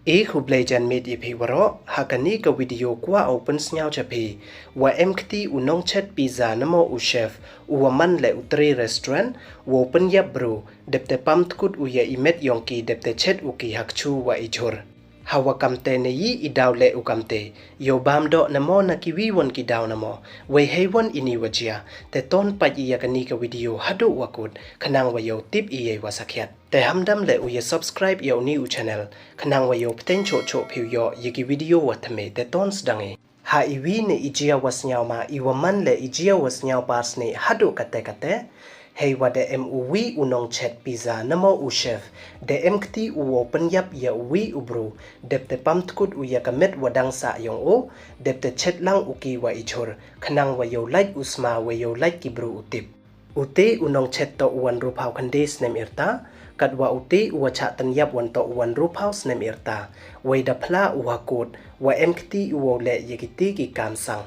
Hublejan made ipi waro hakani ka video kwa open snyao chapi wa MKT unong chat pizza namo u chef u man le utri restaurant wo open yap bro depte pam tkut u ya imet yongki depte chat u ki hakchu wa ijor hawa kamte ne yi idaw le u kamte yo bam do namo na kiwi won ki daw namo we hewon ini wajia te ton pa yi yakani ka video hadu wakut khanang wa yo tip i wa sakhyat te hamdam le u ye subscribe yo ni u channel khanang wa yo pten cho cho phiu yo yiki video wa thame te ton sdange ha iwi ne ijia wasnyao ma iwaman le ijia wasnyao pars ne hadu kate hey wa de MUV unong chat pizza namo u chef de MKT u open yap ya wi u bro depte pam tkut u ya kamet wadang sa yong o depte chat lang uki wa ichor khanang wa yo like usma wa yo like ki bro utip ute unong chat to uwan ru phau khandes nem irta kadwa ute u cha tan yap wan to uwan ru phau nem irta wei da phla u hakot wa MKT u le yekiti ki kam sang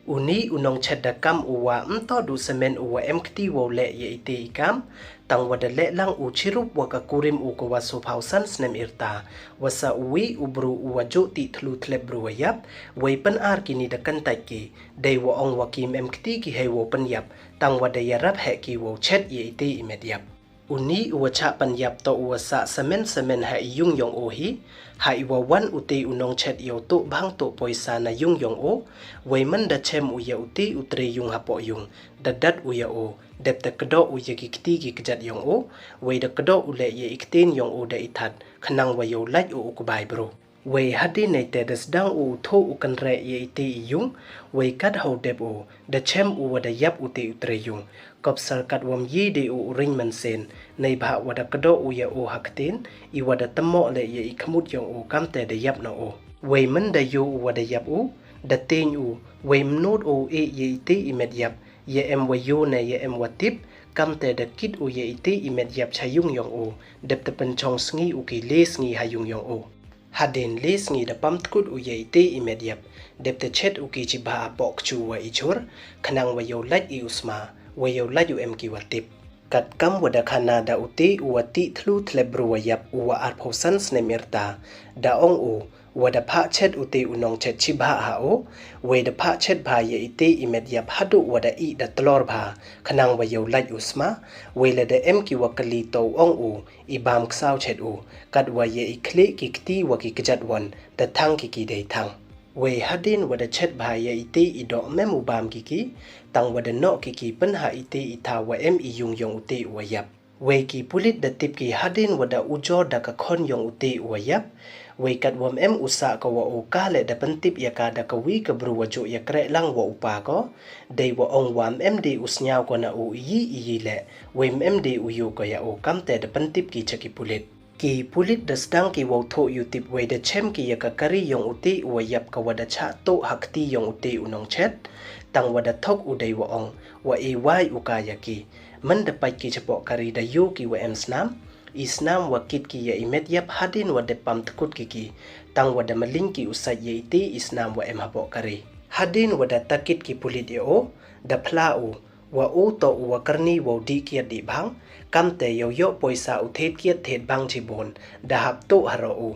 uni unong chat da kam uwa mto du semen uwa MKT wo le ye ite kam tang wada le lang u chirup wa ka kurim u ko wa so phau san snem irta wasa uwi ubru uwa jo ti thlu thlep bru wa yap wei pan ar kini da kan tai ki dei wo ong wa kim MKT ki he wo pan yap tang wada ya rap he ki wo chat ye ite imet yap uni uwa cha pan yap to uwa sa semen ha yung yong o hi ha iwa wan ute unong chat yo to bang to poisa na yung yong o wei man da chem u ya ute utre yung hapo yung da dat u ya o dep ta kdo u ya ki kti ki kjat yong o wei da kdo u le ye ikten yong o da ithat khanang wa yo laj u ku bai bro wei hadi nei te das dang u tho u kan re ye ite yung wei kat ho dep u da chem u wa da yap ute utre yung kop sar kat wam yi de u ring man sen nei bha wa da kdo u ya o hakten I wa da tammo le ye ikmut yong u kamte da yap na o wei man da yu u wa da yap u da ten u wei mnot o e ye ite imet yap ye em wa yo ne ye em wa tip kamte da kit u ye ite imet yap cha yung yong u dep ta pen chong sngi u ki le sngi ha yung yong u haden le sngi da pam tkut u ye ite imet yap dep ta chet u ki chi ba bok chu wa ichor khanang wa yo laj I usma wa yo laj u em ki wa tip kat kam wada khana da uti uwati thlu thlebru wayap uwa arphosan snemirta da ong u wada pha chet uti unong chet chi bha ha o we da pha chet bha ye ite imet yap hadu wada I da tlor bha khanang wa yo laj usma we le da em ki wakali to ong u ibam ksaw chet u kat wa ye ikhle ki kti wa ki kjat won da thang ki dei thang we hadin wada chet bha ye ite ido memu bam ki tang wada no ki pen ha ite ita wa em I yung yong ute wa yap we ki pulit da tip ki hadin wada ujor da ka khon yong ute wa yap we kat wam em usa ka wa o ka le da pen tip ya ka da ka wi ka bru wa jo ya kre lang wa upa ko dei wa ong wam em de usnyao ko na u yi le we em de u yu ko ya o kamte da pen tip ki chaki pulit ki pulit da stang ki wo tho yu tip we da chem ki ya ka kari yong ute wa yap ka wada cha to hakti yong ute unong chet tang wada thok u dei wa ong wa e wai u ka ya ki man da pai ki chapo kari da yu ki wa em snam isnam wa kit ki ya imet yap hadin wa de pam tkut ki tang wada maling ki usai ye ite isnam wa em hapo kari hadin wada takit ki pulit e o da phla u wa u to wa karni wo di kiat di bang kamte yo yo poisa u thet kiat thet bang chi bon da hap to haro u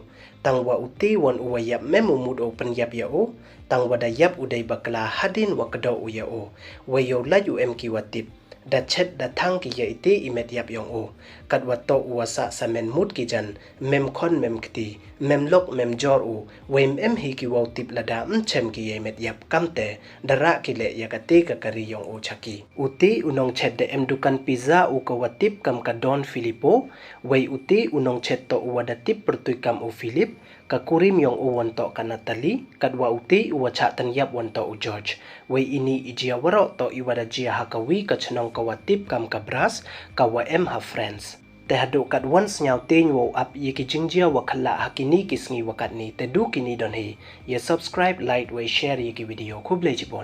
tang wa uti won u yap memu mud open yap ya o tang wa da yap u dei bakla hadin wa kdo u ya o we yo la u em ki wa tip da chet da thang ki ye ite imet yap yong o kat wa to u sa samen mud ki jan mem khon mem kti mem lok mem jor u wem em hi ki wo tip la da chem ki ye met yap kamte dara ki le ya ka te ka kari yong o chaki uti unong chet de em dukan pizza u ko wa tip kam ka Don Filipo we uti unong chet to u da tip pertui kam u Philip ka kurim yong u won to ka Natalie kat wa uti u cha tan yap won to u George we ini ijia waro to I wada jia ha ka wi ka chnong ka wa tip kam ka bras ka wa em ha friends te hadu kat once nyau ten wo up ye ki jingjia wa khala hakini kisngi wakat ni te du kini don he ye subscribe like we share ye ki video khub le jipon